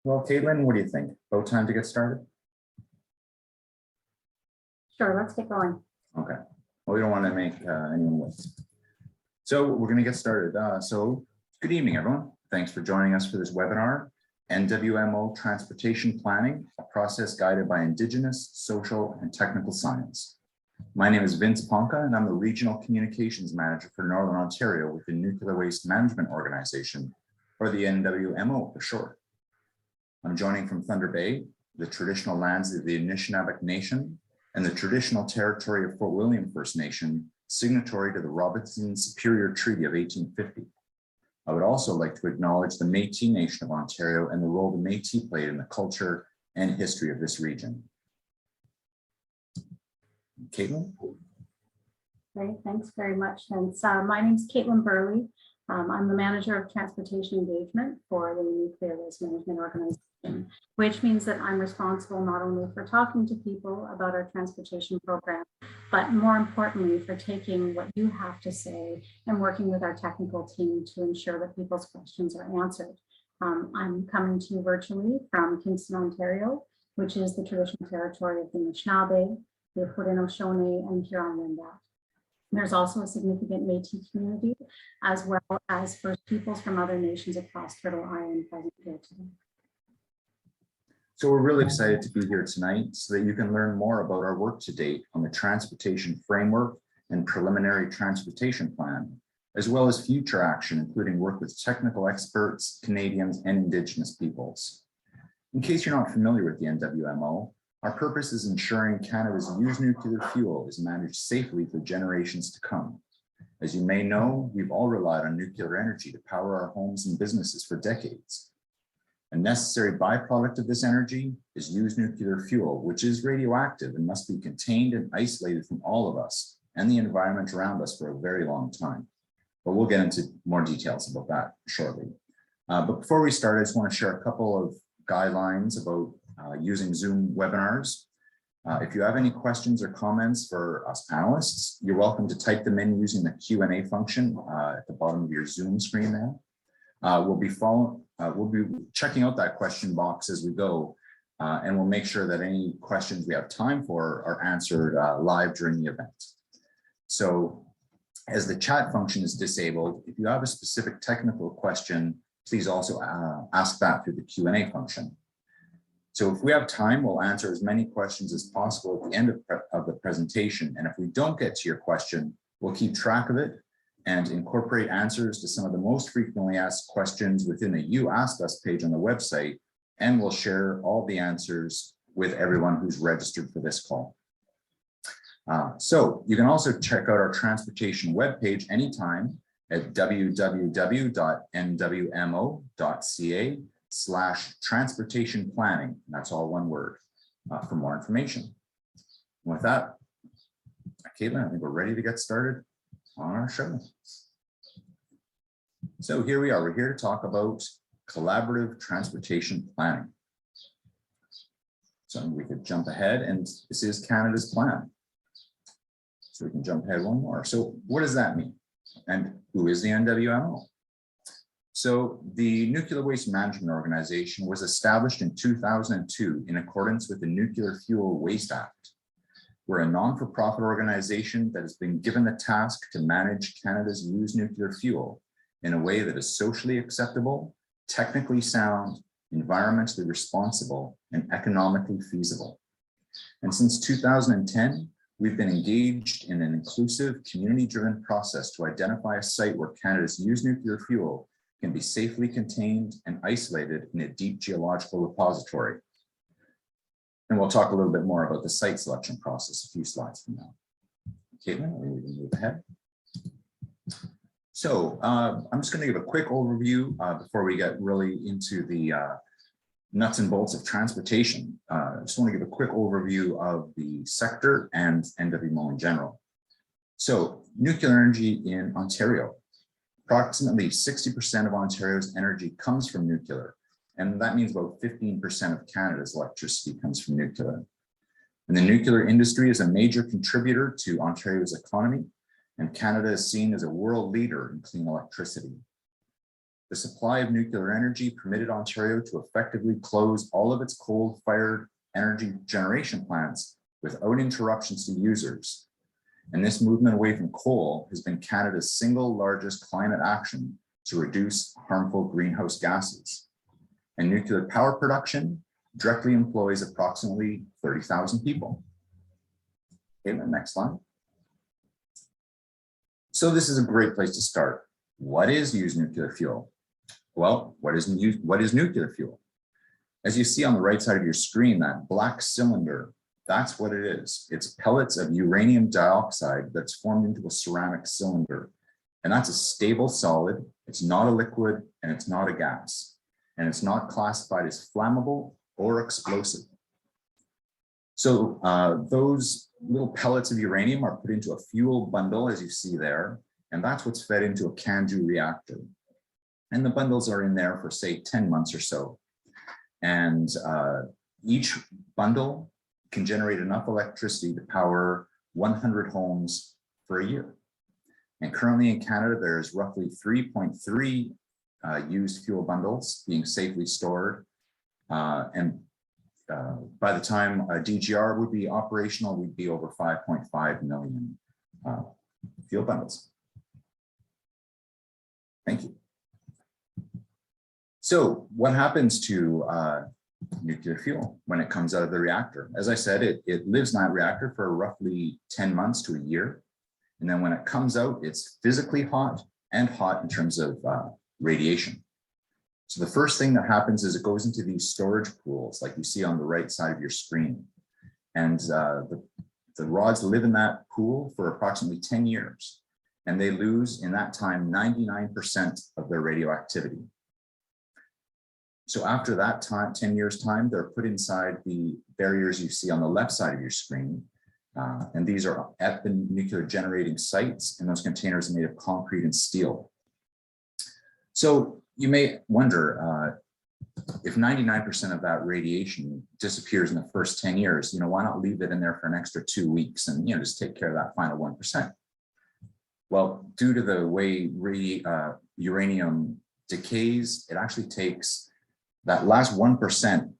Well, Caitlin, what do you think? About time to get started? Sure, let's get going. Okay. Well, we don't want to make anyone wait. So we're going to get started. Good evening, everyone. Thanks for joining us for this webinar, NWMO Transportation Planning, a process guided by Indigenous, social, and technical science. My name is Vince Ponca, and I'm the Regional Communications Manager for Northern Ontario with the Nuclear Waste Management Organization, or the NWMO for short. I'm joining from Thunder Bay, the traditional lands of the Anishinaabe Nation, and the traditional territory of Fort William First Nation, signatory to the Robinson-Superior Treaty of 1850. I would also like to acknowledge the Métis Nation of Ontario and the role the Métis played in the culture and history of this region. Caitlin? Great, thanks very much. And my name is Caitlin Burley. I'm the Manager of Transportation Engagement for the Nuclear Waste Management Organization, which means that I'm responsible not only for talking to people about our transportation program, but more importantly, for taking what you have to say and working with our technical team to ensure that people's questions are answered. I'm coming to you virtually from Kingston, Ontario, which is the traditional territory of the Anishinaabe, the Haudenosaunee, and Huron-Wendat. There's also a significant Métis community, as well as First Peoples from other nations across Turtle Island present here today. So we're really excited to be here tonight so that you can learn more about our work to date on the transportation framework and preliminary transportation plan, as well as future action, including work with technical experts, Canadians, and Indigenous peoples. In case you're not familiar with the NWMO, our purpose is ensuring Canada's used nuclear fuel is managed safely for generations to come. As you may know, we've all relied on nuclear energy to power our homes and businesses for decades. A necessary byproduct of this energy is used nuclear fuel, which is radioactive and must be contained and isolated from all of us and the environment around us for a very long time. But we'll get into more details about that shortly. But before we start, I just want to share a couple of guidelines about using Zoom webinars. If you have any questions or comments for us panelists, you're welcome to type them in using the Q&A function at the bottom of your Zoom screen there. We'll be checking out that question box as we go, and we'll make sure that any questions we have time for are answered live during the event. So as the chat function is disabled, if you have a specific technical question, please also ask that through the Q&A function. So if we have time, we'll answer as many questions as possible at the end of the presentation. And if we don't get to your question, we'll keep track of it and incorporate answers to some of the most frequently asked questions within the You Asked Us page on the website, and we'll share all the answers with everyone who's registered for this call. So you can also check out our transportation webpage anytime at www.nwmo.ca/transportation planning. That's all one word for more information. And with that, Caitlin, I think we're ready to get started on our show. So here we are. We're here to talk about collaborative transportation planning. So we could jump ahead, and this is Canada's plan. So we can jump ahead one more. So what does that mean? And who is the NWMO? So the Nuclear Waste Management Organization was established in 2002 in accordance with the Nuclear Fuel Waste Act. We're a non-for-profit organization that has been given the task to manage Canada's used nuclear fuel in a way that is socially acceptable, technically sound, environmentally responsible, and economically feasible. And since 2010, we've been engaged in an inclusive, community-driven process to identify a site where Canada's used nuclear fuel can be safely contained and isolated in a deep geological repository. And we'll talk a little bit more about the site selection process a few slides from now. Caitlin, we can move ahead. So I'm just going to give a quick overview before we get really into the nuts and bolts of transportation. I just want to give a quick overview of the sector and NWMO in general. So nuclear energy in Ontario. Approximately 60% of Ontario's energy comes from nuclear, and that means about 15% of Canada's electricity comes from nuclear. And the nuclear industry is a major contributor to Ontario's economy, and Canada is seen as a world leader in clean electricity. The supply of nuclear energy permitted Ontario to effectively close all of its coal-fired energy generation plants without interruptions to users. And this movement away from coal has been Canada's single largest climate action to reduce harmful greenhouse gases. And nuclear power production directly employs approximately 30,000 people. Okay, the next slide. So this is a great place to start. What is used nuclear fuel? Well, what is nuclear fuel? As you see on the right side of your screen, that black cylinder, that's what it is. It's pellets of uranium dioxide that's formed into a ceramic cylinder. And that's a stable solid. It's not a liquid and it's not a gas. And it's not classified as flammable or explosive. So those little pellets of uranium are put into a fuel bundle, as you see there, and that's what's fed into a CANDU reactor. And the bundles are in there for, say, 10 months or so. And each bundle can generate enough electricity to power 100 homes for a year. And currently in Canada, there's roughly 3.3 used fuel bundles being safely stored. By the time DGR would be operational, we'd be over 5.5 million fuel bundles. Thank you. So what happens to nuclear fuel when it comes out of the reactor? As I said, it lives in that reactor for roughly 10 months to a year. And then when it comes out, it's physically hot and hot in terms of radiation. So the first thing that happens is it goes into these storage pools, like you see on the right side of your screen. And the rods live in that pool for approximately 10 years. And they lose in that time 99% of their radioactivity. So after that time, 10 years time, they're put inside the barriers you see on the left side of your screen. And these are at the nuclear generating sites, and those containers are made of concrete and steel. So you may wonder, if 99% of that radiation disappears in the first 10 years, why not leave it in there for an extra 2 weeks and just take care of that final 1%? Well, due to the way uranium decays, it actually takes that last 1%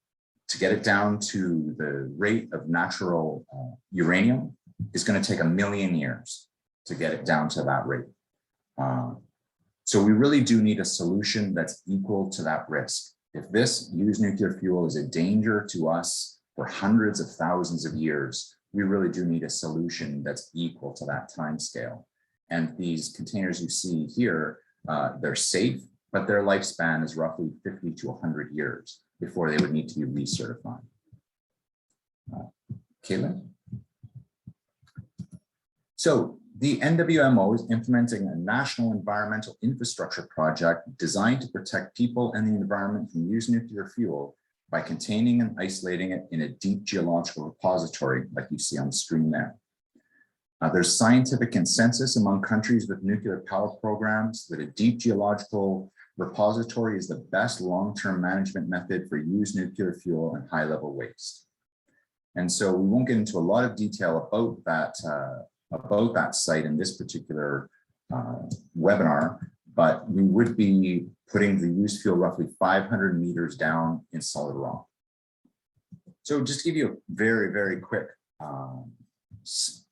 to get it down to the rate of natural uranium is going to take 1 million years to get it down to that rate. So we really do need a solution that's equal to that risk. If this used nuclear fuel is a danger to us for hundreds of thousands of years, we really do need a solution that's equal to that time scale. And these containers you see here, they're safe, but their lifespan is roughly 50 to 100 years before they would need to be recertified. Caitlin? So the NWMO is implementing a national environmental infrastructure project designed to protect people and the environment from used nuclear fuel by containing and isolating it in a deep geological repository, like you see on the screen there. There's scientific consensus among countries with nuclear power programs that a deep geological repository is the best long-term management method for used nuclear fuel and high-level waste. And so we won't get into a lot of detail about that site in this particular webinar, but we would be putting the used fuel roughly 500 meters down in solid rock. So just to give you a very, very quick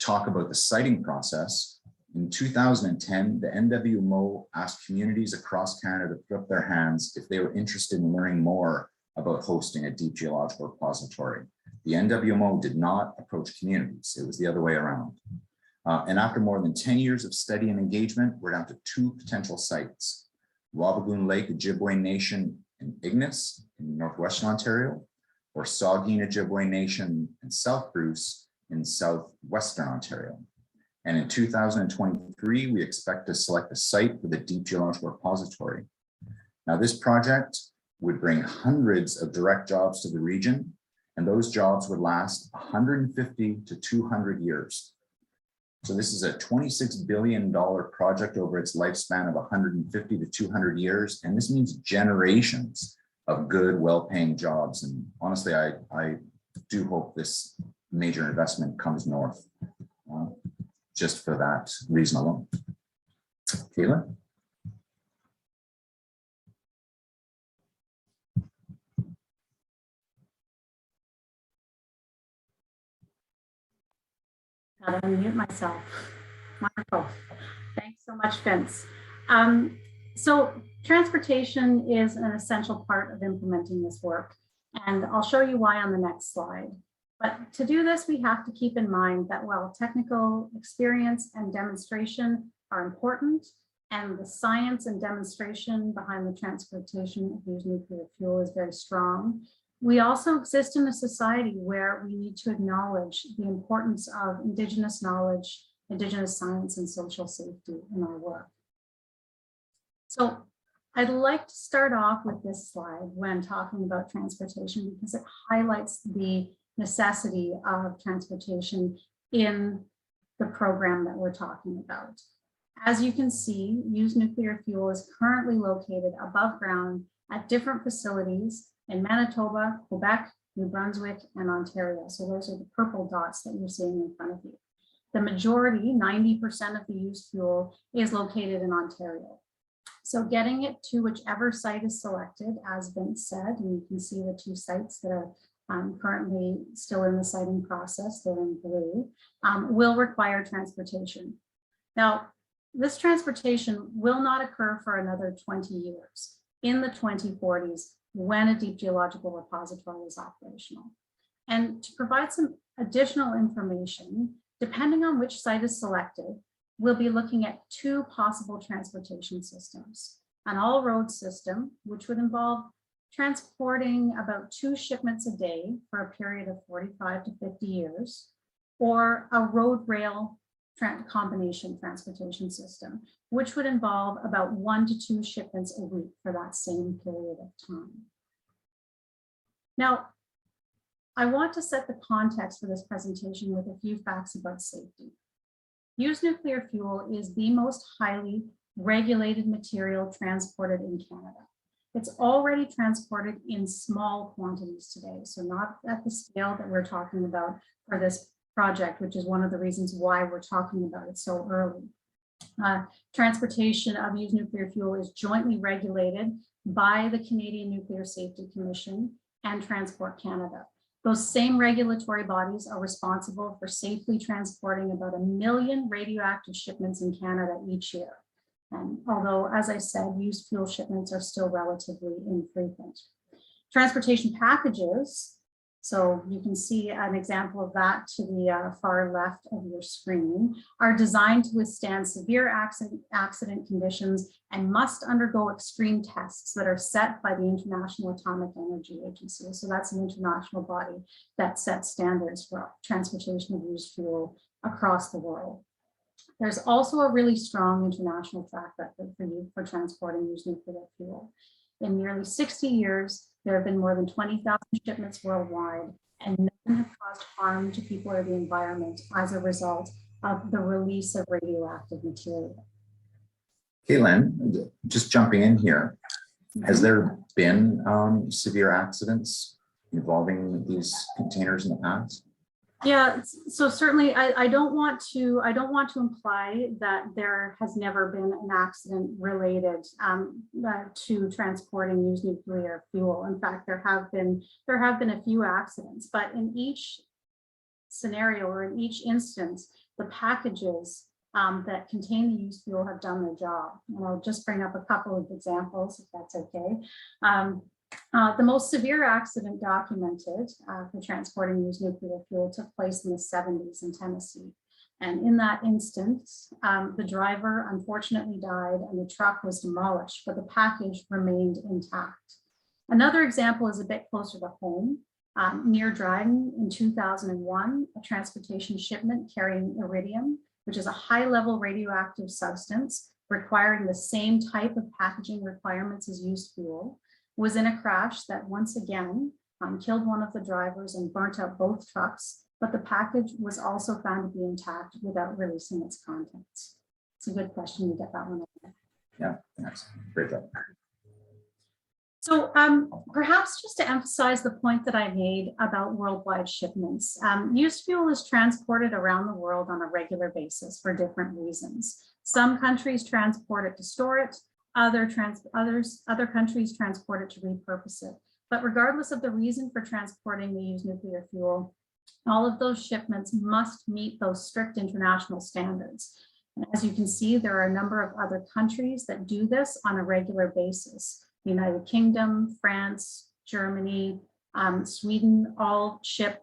talk about the siting process. In 2010, the NWMO asked communities across Canada to put up their hands if they were interested in learning more about hosting a deep geological repository. The NWMO did not approach communities. It was the other way around. And after more than 10 years of study and engagement, we're down to 2 potential sites: Wabigoon Lake Ojibwe Nation in Ignis in northwestern Ontario, or Saugeen Ojibwe Nation in South Bruce in southwestern Ontario. And in 2023, we expect to select a site for the Deep Geological Repository. Now, this project would bring hundreds of direct jobs to the region, and those jobs would last 150 to 200 years. So this is a $26 billion project over its lifespan of 150 to 200 years. And this means generations of good, well-paying jobs. And honestly, I do hope this major investment comes north just for that reason alone. Caitlin? Gotta unmute myself. Wonderful. Thanks so much, Vince. So transportation is an essential part of implementing this work, and I'll show you why on the next slide. But to do this, we have to keep in mind that while technical experience and demonstration are important, and the science and demonstration behind the transportation of used nuclear fuel is very strong, we also exist in a society where we need to acknowledge the importance of Indigenous knowledge, Indigenous science, and social safety in our work. So I'd like to start off with this slide when talking about transportation because it highlights the necessity of transportation in the program that we're talking about. As you can see, used nuclear fuel is currently located above ground at different facilities in Manitoba, Quebec, New Brunswick, and Ontario. So those are the purple dots that you're seeing in front of you. The majority, 90% of the used fuel, is located in Ontario. So getting it to whichever site is selected, as Vince said, and you can see the two sites that are currently still in the siting process, they're in blue, will require transportation. Now, this transportation will not occur for another 20 years in the 2040s when a deep geological repository is operational. And to provide some additional information, depending on which site is selected, we'll be looking at two possible transportation systems. An all-road system, which would involve transporting about 2 shipments a day for a period of 45 to 50 years, or a road-rail combination transportation system, which would involve about 1 to 2 shipments a week for that same period of time. Now, I want to set the context for this presentation with a few facts about safety. Used nuclear fuel is the most highly regulated material transported in Canada. It's already transported in small quantities today, so not at the scale that we're talking about for this project, which is one of the reasons why we're talking about it so early. Transportation of used nuclear fuel is jointly regulated by the Canadian Nuclear Safety Commission and Transport Canada. Those same regulatory bodies are responsible for safely transporting about 1 million radioactive shipments in Canada each year. And although, as I said, used fuel shipments are still relatively infrequent. Transportation packages, so you can see an example of that to the far left of your screen, are designed to withstand severe accident conditions and must undergo extreme tests that are set by the International Atomic Energy Agency. So that's an international body that sets standards for transportation of used fuel across the world. There's also a really strong international track record for transporting used nuclear fuel. In nearly 60 years, there have been more than 20,000 shipments worldwide, and none have caused harm to people or the environment as a result of the release of radioactive material. Caitlin, just jumping in here, has there been severe accidents involving these containers in the past? Yeah, so certainly I don't want to imply that there has never been an accident related to transporting used nuclear fuel. In fact, there have been a few accidents, but in each scenario or in each instance, the packages that contain the used fuel have done their job. And I'll just bring up a couple of examples, if that's okay. The most severe accident documented for transporting used nuclear fuel took place in the 70s in Tennessee. And in that instance, the driver unfortunately died and the truck was demolished, but the package remained intact. Another example is a bit closer to home. Near Dryden in 2001, a transportation shipment carrying iridium, which is a high-level radioactive substance requiring the same type of packaging requirements as used fuel, was in a crash that once again killed one of the drivers and burnt up both trucks, but the package was also found to be intact without releasing its contents. It's a good question to get that one over. Yeah, thanks. Great job. So perhaps just to emphasize the point that I made about worldwide shipments, used fuel is transported around the world on a regular basis for different reasons. Some countries transport it to store it, other countries transport it to repurpose it. But regardless of the reason for transporting the used nuclear fuel, All of those shipments must meet those strict international standards. And as you can see, there are a number of other countries that do this on a regular basis. The United Kingdom, France, Germany, Sweden all ship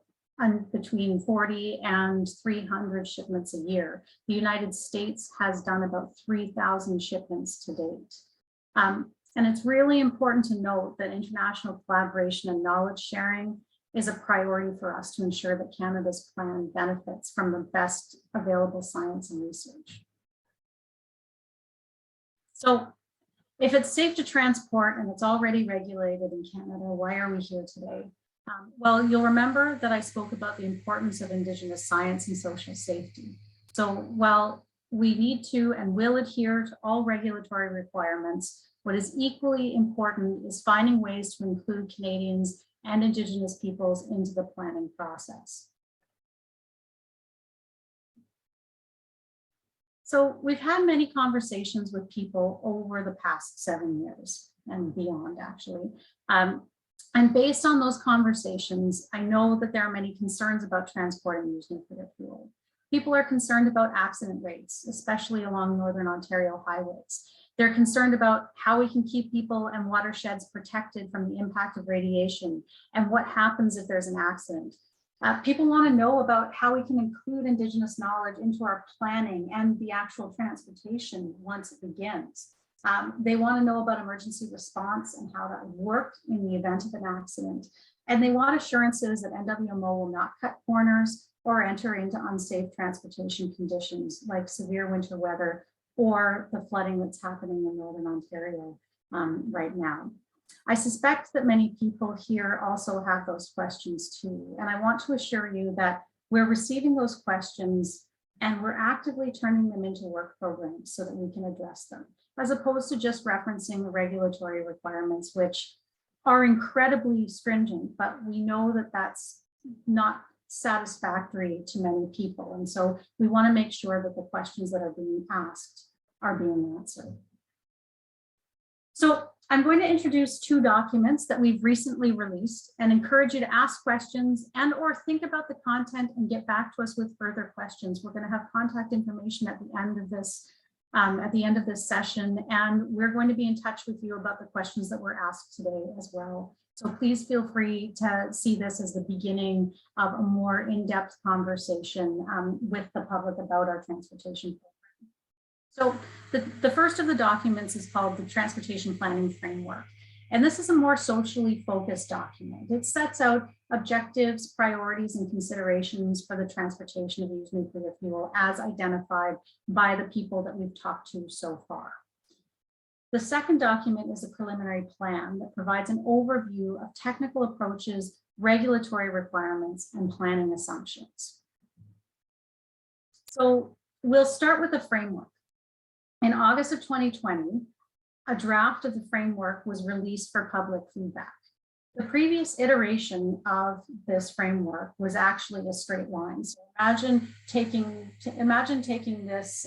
between 40 and 300 shipments a year. The United States has done about 3,000 shipments to date. And it's really important to note that international collaboration and knowledge sharing is a priority for us to ensure that Canada's plan benefits from the best available science and research. So if it's safe to transport and it's already regulated in Canada, why are we here today? Well, you'll remember that I spoke about the importance of Indigenous science and social safety. So while we need to and will adhere to all regulatory requirements, what is equally important is finding ways to include Canadians and Indigenous peoples into the planning process. So we've had many conversations with people over the past 7 years and beyond, actually. And based on those conversations, I know that there are many concerns about transporting used nuclear fuel. People are concerned about accident rates, especially along Northern Ontario highways. They're concerned about how we can keep people and watersheds protected from the impact of radiation and what happens if there's an accident. People want to know about how we can include Indigenous knowledge into our planning and the actual transportation once it begins. They want to know about emergency response and how that worked in the event of an accident. And they want assurances that NWMO will not cut corners or enter into unsafe transportation conditions like severe winter weather or the flooding that's happening in Northern Ontario right now. I suspect that many people here also have those questions too. And I want to assure you that we're receiving those questions and we're actively turning them into work programs so that we can address them, as opposed to just referencing the regulatory requirements, which are incredibly stringent, but we know that that's not satisfactory to many people. And so we want to make sure that the questions that are being asked are being answered. So I'm going to introduce 2 documents that we've recently released and encourage you to ask questions and or think about the content and get back to us with further questions. We're going to have contact information at the end of this session, and we're going to be in touch with you about the questions that were asked today as well. So please feel free to see this as the beginning of a more in-depth conversation with the public about our transportation program. So the first of the documents is called the Transportation Planning Framework. And this is a more socially focused document. It sets out objectives, priorities, and considerations for the transportation of used nuclear fuel as identified by the people that we've talked to so far. The second document is a preliminary plan that provides an overview of technical approaches, regulatory requirements, and planning assumptions. So we'll start with the framework. In August of 2020, a draft of the framework was released for public feedback. The previous iteration of this framework was actually a straight line. So imagine taking this,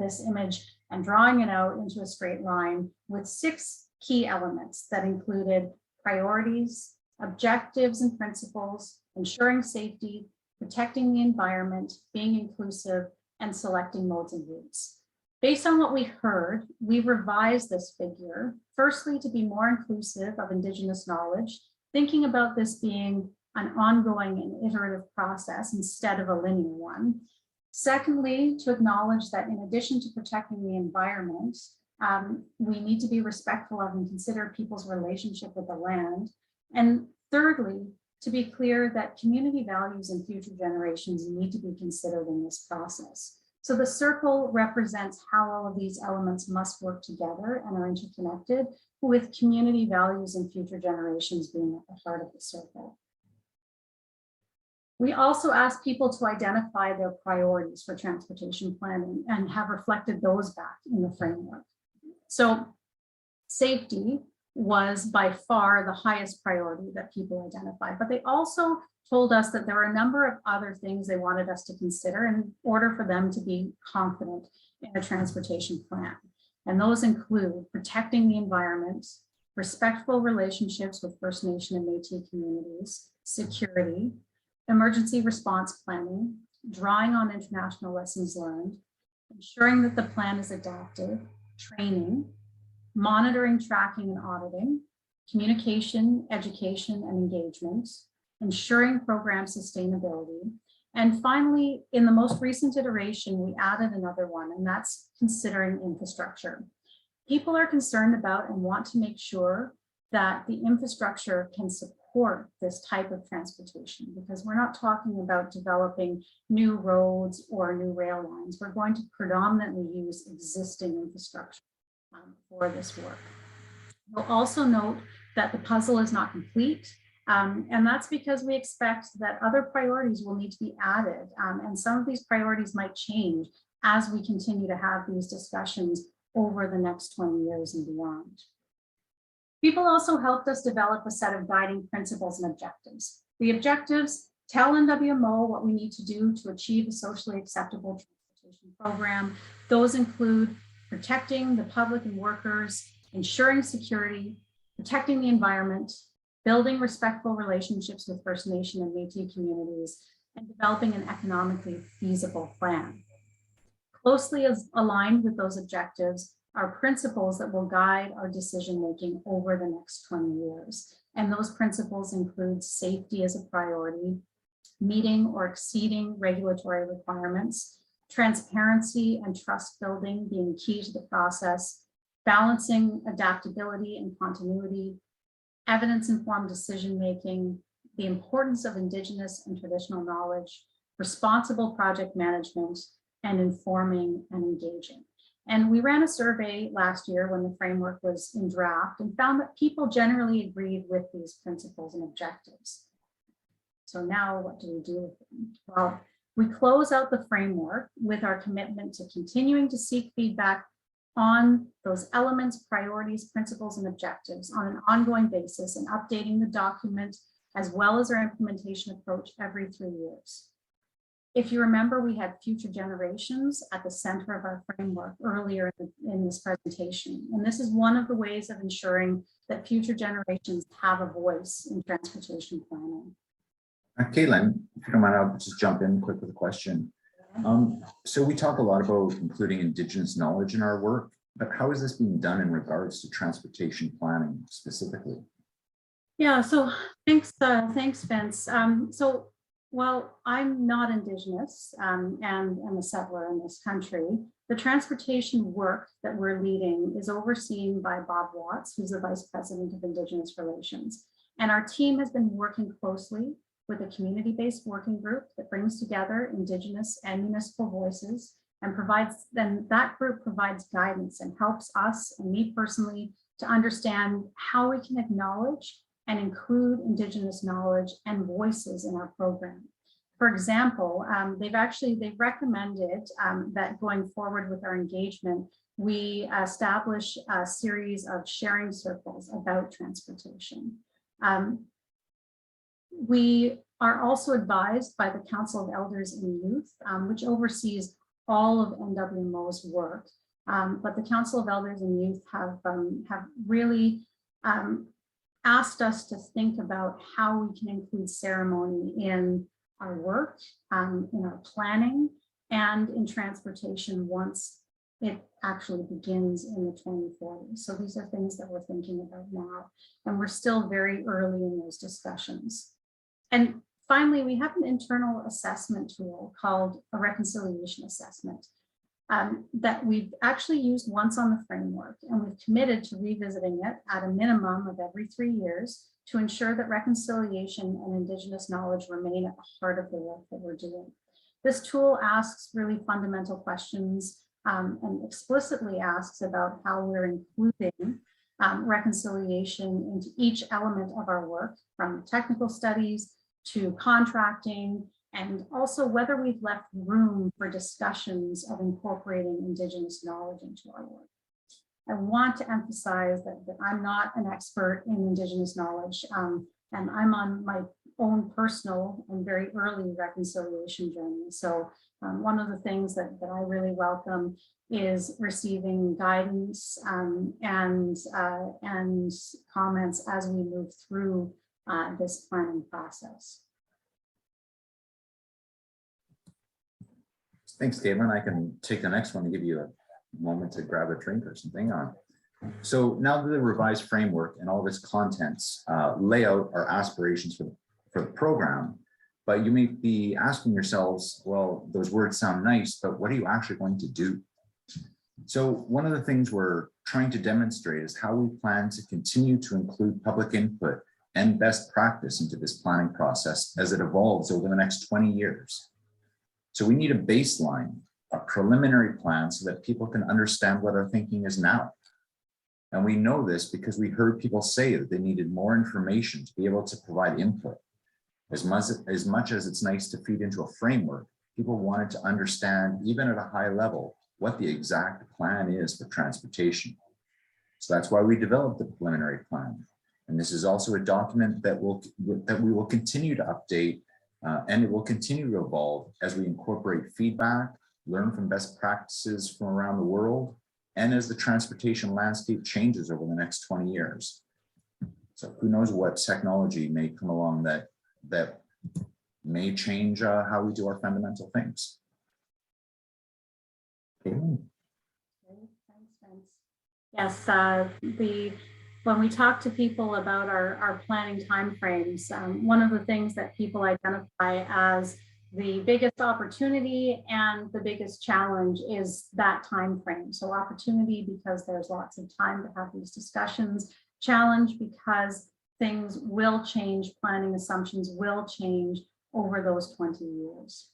this image and drawing it out into a straight line with 6 key elements that included priorities, objectives and principles, ensuring safety, protecting the environment, being inclusive, and selecting modes and routes. Based on what we heard, we revised this figure, firstly, to be more inclusive of Indigenous knowledge, thinking about this being an ongoing and iterative process instead of a linear one. Secondly, to acknowledge that in addition to protecting the environment, we need to be respectful of and consider people's relationship with the land. And thirdly, to be clear that community values and future generations need to be considered in this process. So the circle represents how all of these elements must work together and are interconnected, with community values and future generations being at the heart of the circle. We also asked people to identify their priorities for transportation planning and have reflected those back in the framework. So safety was by far the highest priority that people identified, but they also told us that there were a number of other things they wanted us to consider in order for them to be confident in a transportation plan. And those include protecting the environment, respectful relationships with First Nation and Métis communities, security, emergency response planning, drawing on international lessons learned, ensuring that the plan is adaptive, training, monitoring, tracking, and auditing, communication, education, and engagement, ensuring program sustainability. And finally, in the most recent iteration, we added another one, and that's considering infrastructure. People are concerned about and want to make sure that the infrastructure can support this type of transportation, because we're not talking about developing new roads or new rail lines. We're going to predominantly use existing infrastructure for this work. You'll also note that the puzzle is not complete, and that's because we expect that other priorities will need to be added, and some of these priorities might change as we continue to have these discussions over the next 20 years and beyond. People also helped us develop a set of guiding principles and objectives. The objectives tell NWMO what we need to do to achieve a socially acceptable transportation program. Those include protecting the public and workers, ensuring security, protecting the environment, building respectful relationships with First Nation and Métis communities, and developing an economically feasible plan. Closely aligned with those objectives are principles that will guide our decision-making over the next 20 years. And those principles include safety as a priority, meeting or exceeding regulatory requirements, transparency and trust building being key to the process, balancing adaptability and continuity, evidence-informed decision-making, the importance of Indigenous and traditional knowledge, responsible project management, and informing and engaging. And we ran a survey last year when the framework was in draft and found that people generally agreed with these principles and objectives. So now what do we do with them? Well, we close out the framework with our commitment to continuing to seek feedback on those elements, priorities, principles, and objectives on an ongoing basis, and updating the document as well as our implementation approach every 3 years. If you remember, we had future generations at the center of our framework earlier in this presentation. And this is one of the ways of ensuring that future generations have a voice in transportation planning. Caitlin, if you don't mind, I'll just jump in quick with a question. So we talk a lot about including Indigenous knowledge in our work, but how is this being done in regards to transportation planning specifically? Yeah, so thanks, Vince. Well, I'm not Indigenous and I'm a settler in this country. The transportation work that we're leading is overseen by Bob Watts, who's the Vice President of Indigenous Relations. And our team has been working closely with a community-based working group that brings together Indigenous and municipal voices and that group provides guidance and helps us and me personally to understand how we can acknowledge and include Indigenous knowledge and voices in our program. For example, they've recommended that going forward with our engagement, we establish a series of sharing circles about transportation. We are also advised by the Council of Elders and Youth, which oversees all of NWMO's work. But the Council of Elders and Youth have really asked us to think about how we can include ceremony in our work, in our planning, and in transportation once it actually begins in the 2040s. So these are things that we're thinking about now, and we're still very early in those discussions. And finally, we have an internal assessment tool called a reconciliation assessment that we've actually used once on the framework, and we've committed to revisiting it at a minimum of every 3 years to ensure that reconciliation and Indigenous knowledge remain at the heart of the work that we're doing. This tool asks really fundamental questions and explicitly asks about how we're including reconciliation into each element of our work, from technical studies to contracting, and also whether we've left room for discussions of incorporating Indigenous knowledge into our work. I want to emphasize that I'm not an expert in Indigenous knowledge, and I'm on my own personal and very early reconciliation journey. So one of the things that I really welcome is receiving guidance and comments as we move through this planning process. Thanks, Caitlin. I can take the next one to give you a moment to grab a drink or something on. So now that the revised framework and all of its contents lay out our aspirations for the program, but you may be asking yourselves, well, those words sound nice, but what are you actually going to do? So one of the things we're trying to demonstrate is how we plan to continue to include public input and best practice into this planning process as it evolves over the next 20 years. So we need a baseline, a preliminary plan so that people can understand what our thinking is now. And we know this because we heard people say that they needed more information to be able to provide input. As much as it's nice to feed into a framework, people wanted to understand, even at a high level, what the exact plan is for transportation. So that's why we developed the preliminary plan. And this is also a document that we will continue to update and it will continue to evolve as we incorporate feedback, learn from best practices from around the world, and as the transportation landscape changes over the next 20 years. So who knows what technology may come along that may change how we do our fundamental things. Okay. Yes, when we talk to people about our planning timeframes, one of the things that people identify as the biggest opportunity and the biggest challenge is that time frame. So opportunity because there's lots of time to have these discussions, challenge because things will change, planning assumptions will change over those 20 years.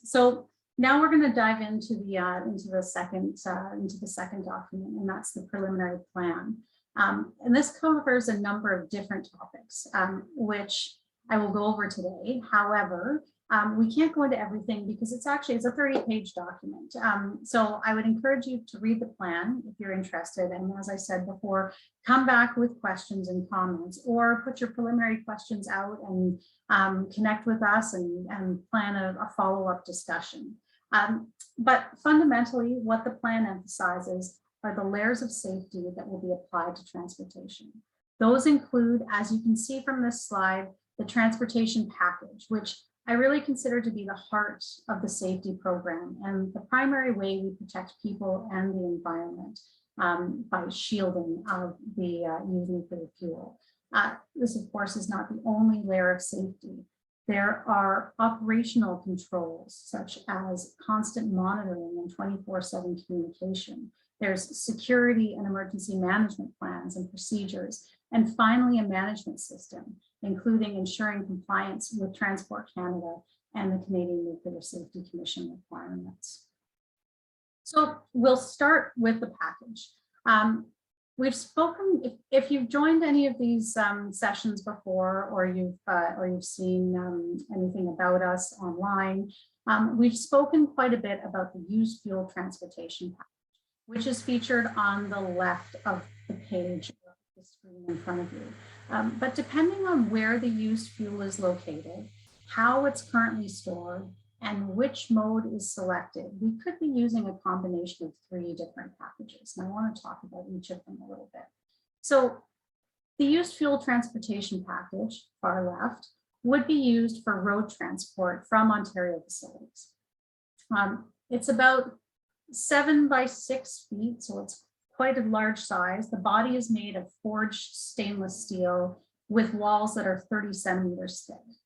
So now we're going to dive into the second document, and that's the preliminary plan. And this covers a number of different topics, which I will go over today. However, we can't go into everything because it's a 30-page document. So I would encourage you to read the plan if you're interested. And as I said before, come back with questions and comments, or put your preliminary questions out and connect with us and plan a follow-up discussion. But fundamentally, what the plan emphasizes are the layers of safety that will be applied to transportation. Those include, as you can see from this slide, the transportation package, which I really consider to be the heart of the safety program and the primary way we protect people and the environment by shielding of the used nuclear fuel. This, of course, is not the only layer of safety. There are operational controls, such as constant monitoring and 24/7 communication. There's security and emergency management plans and procedures. And finally, a management system, including ensuring compliance with Transport Canada and the Canadian Nuclear Safety Commission requirements. So we'll start with the package. We've spoken, if you've joined any of these sessions before, or you've seen anything about us online, we've spoken quite a bit about the used fuel transportation package, which is featured on the left of the page of the screen in front of you. But depending on where the used fuel is located, how it's currently stored, and which mode is selected, we could be using a combination of 3 different packages. And I want to talk about each of them a little bit. So the used fuel transportation package, far left, would be used for road transport from Ontario facilities. It's about 7 by 6 feet, so it's quite a large size. The body is made of forged stainless steel with walls that are 30 centimeters thick.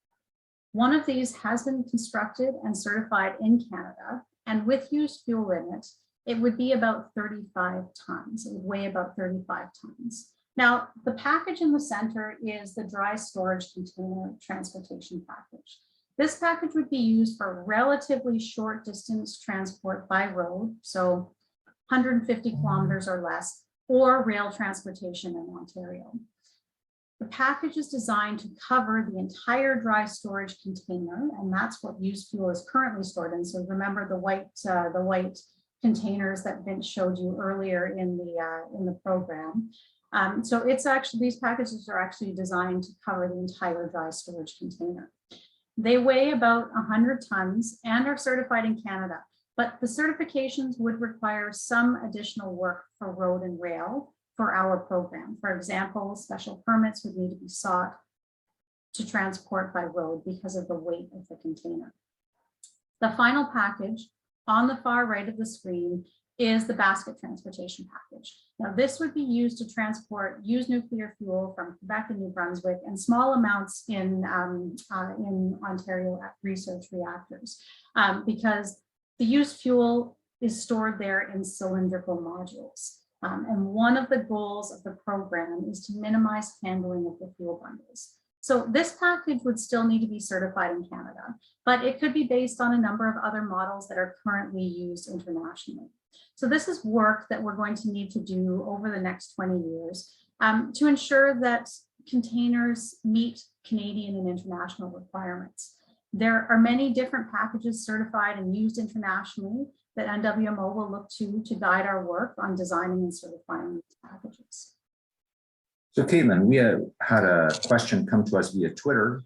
One of these has been constructed and certified in Canada, and with used fuel in it, it would be about 35 tons. It would weigh about 35 tons. Now, the package in the center is the dry storage container transportation package. This package would be used for relatively short distance transport by road, so 150 kilometers or less, or rail transportation in Ontario. The package is designed to cover the entire dry storage container, and that's what used fuel is currently stored in. So remember the white containers that Vince showed you earlier in the program. So it's actually, these packages are actually designed to cover the entire dry storage container. They weigh about 100 tons and are certified in Canada, but the certifications would require some additional work for road and rail for our program. For example, special permits would need to be sought to transport by road because of the weight of the container. The final package on the far right of the screen is the basket transportation package. Now, this would be used to transport used nuclear fuel from Quebec and New Brunswick and small amounts in Ontario at research reactors, because the used fuel is stored there in cylindrical modules. And one of the goals of the program is to minimize handling of the fuel bundles. So this package would still need to be certified in Canada, but it could be based on a number of other models that are currently used internationally. So this is work that we're going to need to do over the next 20 years to ensure that containers meet Canadian and international requirements. There are many different packages certified and used internationally that NWMO will look to guide our work on designing and certifying these packages. So Caitlin, we had a question come to us via Twitter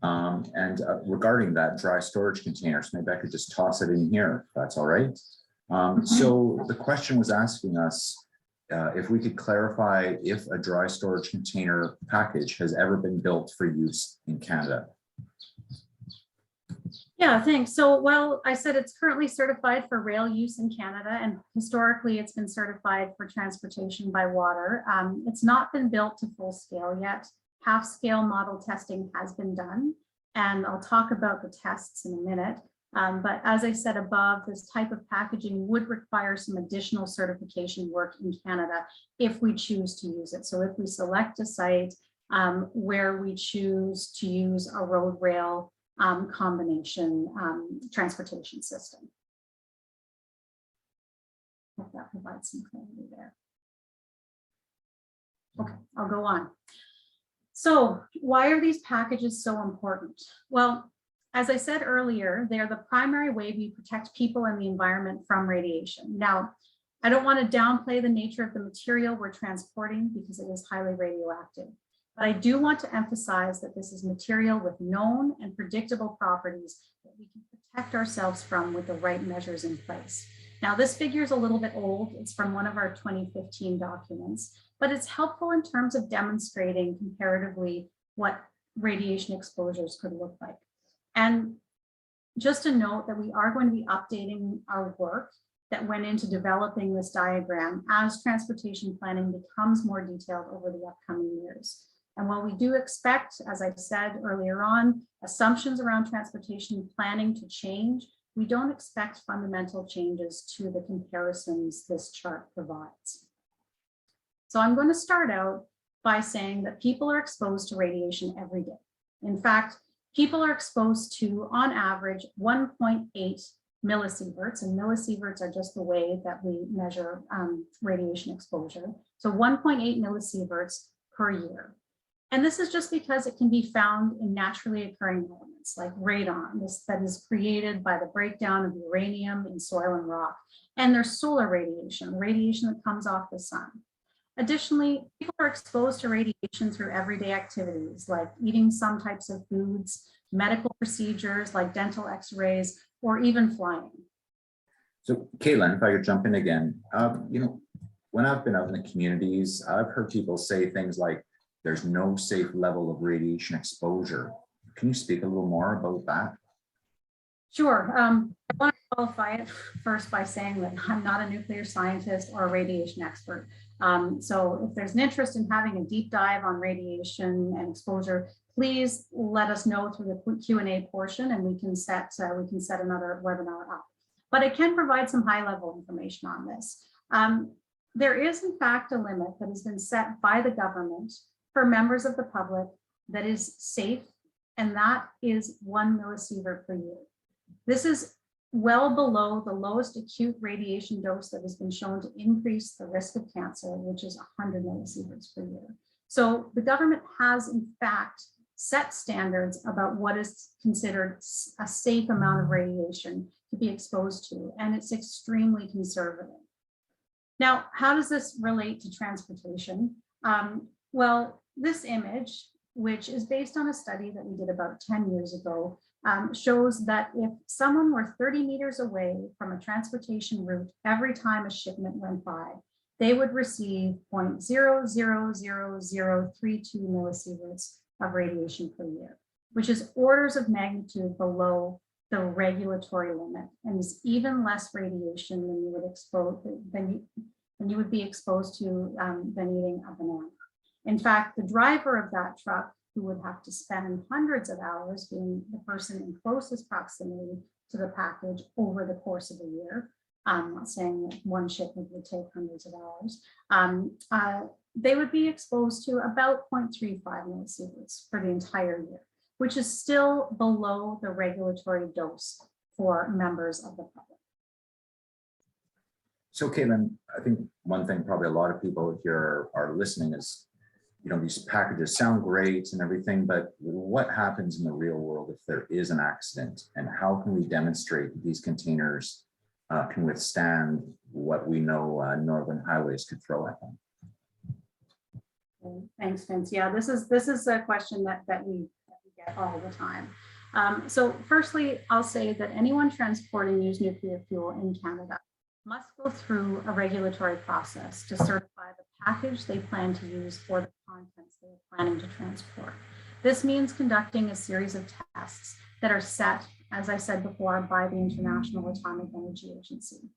regarding that dry storage containers. Maybe I could just toss it in here, if that's all right. So the question was asking us if we could clarify if a dry storage container package has ever been built for use in Canada. Yeah, thanks. So, well, I said it's currently certified for rail use in Canada, and historically it's been certified for transportation by water. It's not been built to full scale yet. Half scale model testing has been done, and I'll talk about the tests in a minute. But as I said above, this type of packaging would require some additional certification work in Canada if we choose to use it. So if we select a site where we choose to use a road rail combination transportation system. Hope that provides some clarity there. Okay, I'll go on. So why are these packages so important? Well, as I said earlier, they're the primary way we protect people and the environment from radiation. Now, I don't want to downplay the nature of the material we're transporting because it is highly radioactive. But I do want to emphasize that this is material with known and predictable properties that we can protect ourselves from with the right measures in place. Now, this figure is a little bit old. It's from one of our 2015 documents, but it's helpful in terms of demonstrating comparatively what radiation exposures could look like. And just a note that we are going to be updating our work that went into developing this diagram as transportation planning becomes more detailed over the upcoming years. And while we do expect, as I said earlier on, assumptions around transportation planning to change, we don't expect fundamental changes to the comparisons this chart provides. So I'm going to start out by saying that people are exposed to radiation every day. In fact, people are exposed to, on average, 1.8 millisieverts, and millisieverts are just the way that we measure radiation exposure. So 1.8 millisieverts per year. And this is just because it can be found in naturally occurring elements like radon, that is created by the breakdown of uranium in soil and rock. And there's solar radiation, radiation that comes off the sun. Additionally, people are exposed to radiation through everyday activities like eating some types of foods, medical procedures like dental x-rays, or even flying. So Caitlin, if I could jump in again, when I've been out in the communities, I've heard people say things like, there's no safe level of radiation exposure. Can you speak a little more about that? Sure. I want to qualify it first by saying that I'm not a nuclear scientist or a radiation expert. So if there's an interest in having a deep dive on radiation and exposure, please let us know through the Q&A portion, and we can set another webinar up. But I can provide some high-level information on this. There is, in fact, a limit that has been set by the government for members of the public that is safe, and that is 1 millisievert per year. This is well below the lowest acute radiation dose that has been shown to increase the risk of cancer, which is 100 millisieverts per year. So the government has, in fact, set standards about what is considered a safe amount of radiation to be exposed to, and it's extremely conservative. Now, how does this relate to transportation? Well, this image, which is based on a study that we did about 10 years ago, shows that if someone were 30 meters away from a transportation route every time a shipment went by, they would receive 0.000032 millisieverts of radiation per year, which is orders of magnitude below the regulatory limit and is even less radiation than you would be exposed to than eating a banana. In fact, the driver of that truck, who would have to spend hundreds of hours being the person in closest proximity to the package over the course of a year, I'm not saying that one shipment would take hundreds of hours, they would be exposed to about 0.35 millisieverts for the entire year, which is still below the regulatory dose for members of the public. So Caitlin, I think one thing probably a lot of people here are listening is, these packages sound great and everything, but what happens in the real world if there is an accident, and how can we demonstrate that these containers can withstand what we know northern highways could throw at them? Thanks, Vince. Yeah, this is a question that we get all the time. So firstly, I'll say that anyone transporting used nuclear fuel in Canada must go through a regulatory process to certify the package they plan to use for the contents they are planning to transport. This means conducting a series of tests that are set, as I said before, by the International Atomic Energy Agency.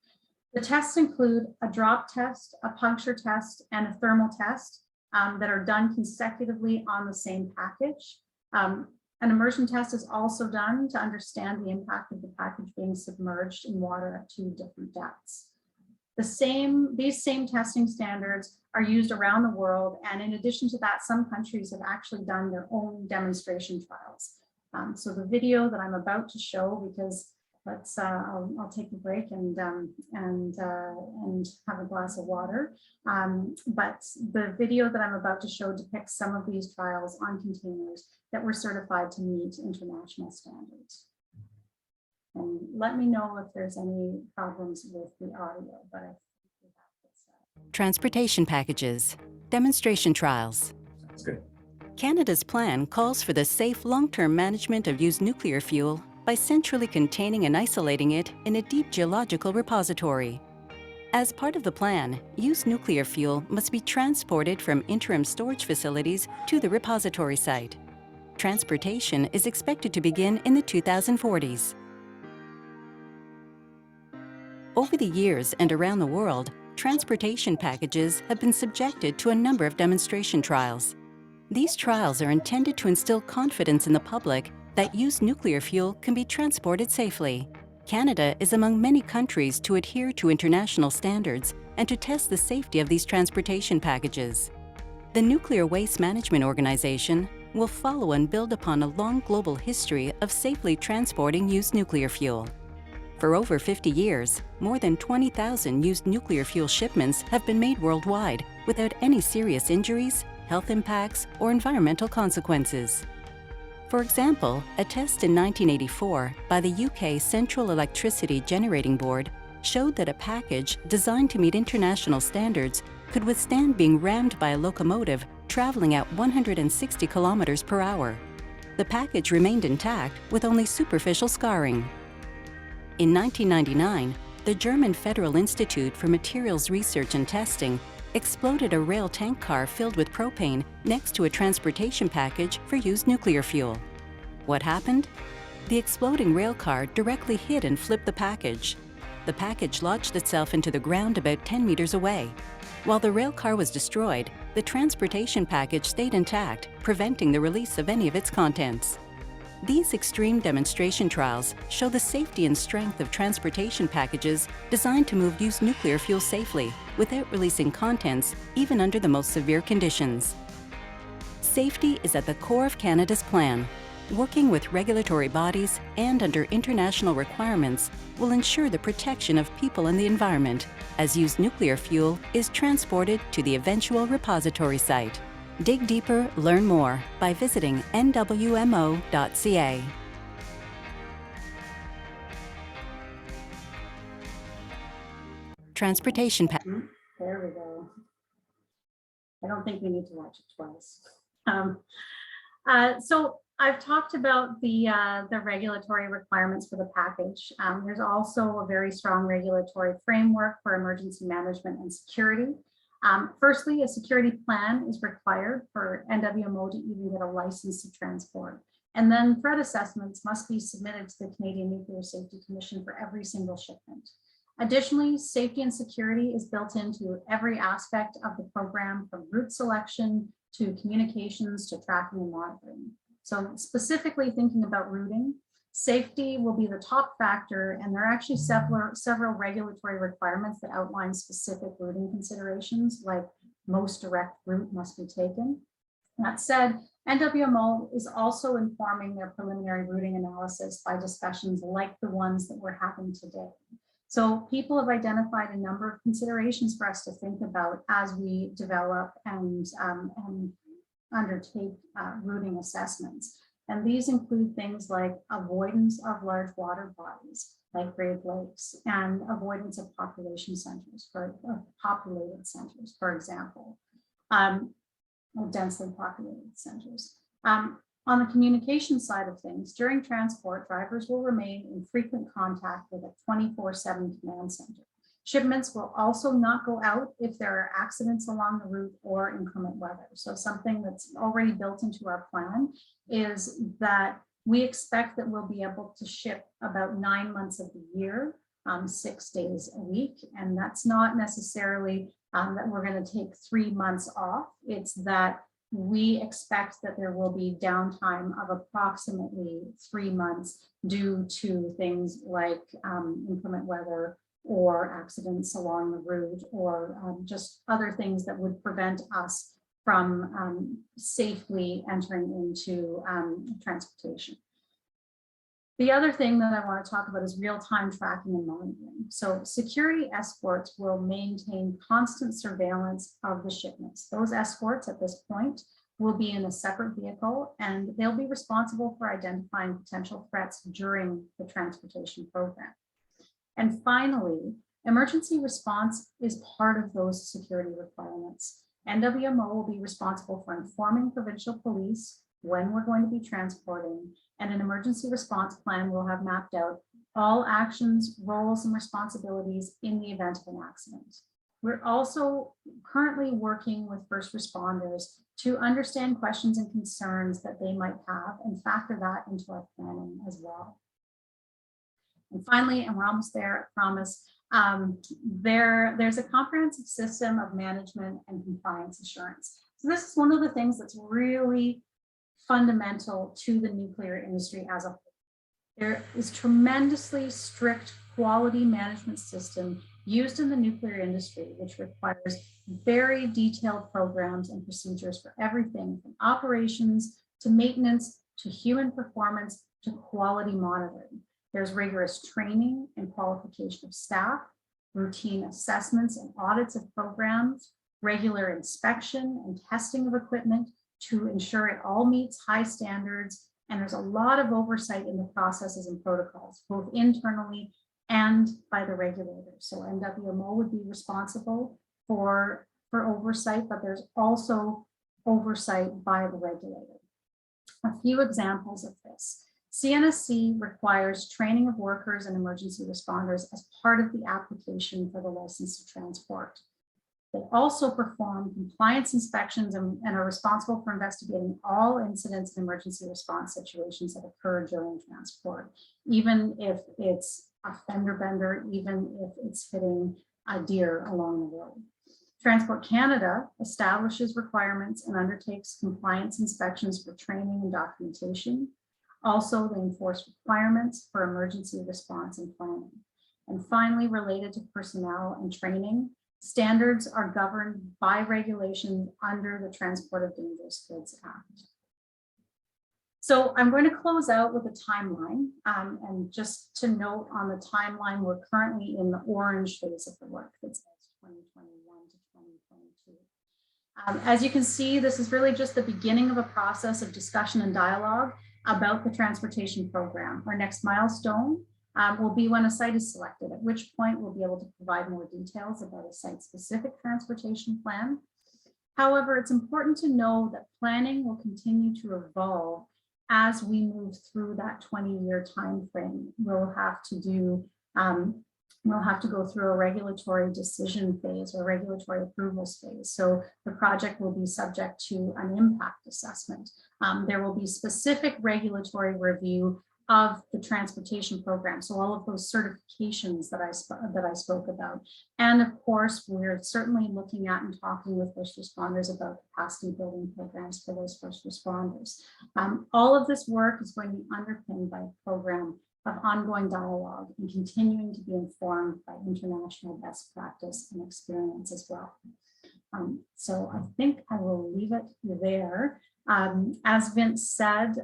The tests include a drop test, a puncture test, and a thermal test that are done consecutively on the same package. An immersion test is also done to understand the impact of the package being submerged in water at 2 different depths. These same testing standards are used around the world, and in addition to that, some countries have actually done their own demonstration trials. So the video that I'm about to show, because I'll take a break and have a glass of water. But the video that I'm about to show depicts some of these trials on containers that were certified to meet international standards. And let me know if there's any problems with the audio, but I think we have this. Transportation packages, demonstration trials. That's good. Canada's plan calls for the safe long-term management of used nuclear fuel by centrally containing and isolating it in a deep geological repository. As part of the plan, used nuclear fuel must be transported from interim storage facilities to the repository site. Transportation is expected to begin in the 2040s. Over the years and around the world, transportation packages have been subjected to a number of demonstration trials. These trials are intended to instill confidence in the public that used nuclear fuel can be transported safely. Canada is among many countries to adhere to international standards and to test the safety of these transportation packages. The Nuclear Waste Management Organization will follow and build upon a long global history of safely transporting used nuclear fuel. For over 50 years, more than 20,000 used nuclear fuel shipments have been made worldwide without any serious injuries, health impacts, or environmental consequences. For example, a test in 1984 by the UK Central Electricity Generating Board showed that a package designed to meet international standards could withstand being rammed by a locomotive traveling at 160 kilometers per hour. The package remained intact with only superficial scarring. In 1999, the German Federal Institute for Materials Research and Testing exploded a rail tank car filled with propane next to a transportation package for used nuclear fuel. What happened? The exploding rail car directly hit and flipped the package. The package lodged itself into the ground about 10 meters away. While the rail car was destroyed, the transportation package stayed intact, preventing the release of any of its contents. These extreme demonstration trials show the safety and strength of transportation packages designed to move used nuclear fuel safely without releasing contents, even under the most severe conditions. Safety is at the core of Canada's plan. Working with regulatory bodies and under international requirements will ensure the protection of people and the environment as used nuclear fuel is transported to the eventual repository site. Dig deeper, learn more by visiting nwmo.ca. Transportation There we go. I don't think we need to watch it twice. So I've talked about the regulatory requirements for the package. There's also a very strong regulatory framework for emergency management and security. Firstly, a security plan is required for NWMO to even get a license to transport. And then threat assessments must be submitted to the Canadian Nuclear Safety Commission for every single shipment. Additionally, safety and security is built into every aspect of the program, from route selection to communications to tracking and monitoring. So specifically thinking about routing, safety will be the top factor, and there are actually several regulatory requirements that outline specific routing considerations, like most direct route must be taken. That said, NWMO is also informing their preliminary routing analysis by discussions like the ones that we're having today. So people have identified a number of considerations for us to think about as we develop and undertake routing assessments. And these include things like avoidance of large water bodies, like Great Lakes, and avoidance of population centers, populated centers, for example, densely populated centers. On the communication side of things, during transport, drivers will remain in frequent contact with a 24/7 command center. Shipments will also not go out if there are accidents along the route or inclement weather. So something that's already built into our plan is that we expect that we'll be able to ship about 9 months of the year, 6 days a week. And that's not necessarily that we're going to take 3 months off. It's that we expect that there will be downtime of approximately 3 months due to things like inclement weather or accidents along the route, or just other things that would prevent us from safely entering into transportation. The other thing that I want to talk about is real-time tracking and monitoring. So security escorts will maintain constant surveillance of the shipments. Those escorts at this point will be in a separate vehicle, and they'll be responsible for identifying potential threats during the transportation program. And finally, emergency response is part of those security requirements. NWMO will be responsible for informing provincial police when we're going to be transporting, and an emergency response plan will have mapped out all actions, roles, and responsibilities in the event of an accident. We're also currently working with first responders to understand questions and concerns that they might have and factor that into our planning as well. And finally, and we're almost there, I promise, there's a comprehensive system of management and compliance assurance. So this is one of the things that's really fundamental to the nuclear industry as a whole. There is tremendously strict quality management system used in the nuclear industry, which requires very detailed programs and procedures for everything from operations to maintenance to human performance to quality monitoring. There's rigorous training and qualification of staff, routine assessments and audits of programs, regular inspection and testing of equipment to ensure it all meets high standards. And there's a lot of oversight in the processes and protocols, both internally and by the regulators. So NWMO would be responsible for oversight, but there's also oversight by the regulator. A few examples of this. CNSC requires training of workers and emergency responders as part of the application for the license to transport. They also perform compliance inspections and are responsible for investigating all incidents and emergency response situations that occur during transport, even if it's a fender bender, even if it's hitting a deer along the road. Transport Canada establishes requirements and undertakes compliance inspections for training and documentation. Also, they enforce requirements for emergency response and planning. And finally, related to personnel and training, standards are governed by regulation under the Transport of Dangerous Goods Act. So I'm going to close out with a timeline. And just to note on the timeline, we're currently in the orange phase of the work that says 2021 to 2022. As you can see, this is really just the beginning of a process of discussion and dialogue about the transportation program. Our next milestone will be when a site is selected, at which point we'll be able to provide more details about a site-specific transportation plan. However, it's important to know that planning will continue to evolve as we move through that 20-year time frame. We'll have to do we'll have to go through a regulatory decision phase or regulatory approvals phase. So the project will be subject to an impact assessment. There will be specific regulatory review of the transportation program. So all of those certifications that I spoke about. And of course, we're certainly looking at and talking with first responders about capacity building programs for those first responders. All of this work is going to be underpinned by a program of ongoing dialogue and continuing to be informed by international best practice and experience as well. So I think I will leave it there. As Vince said,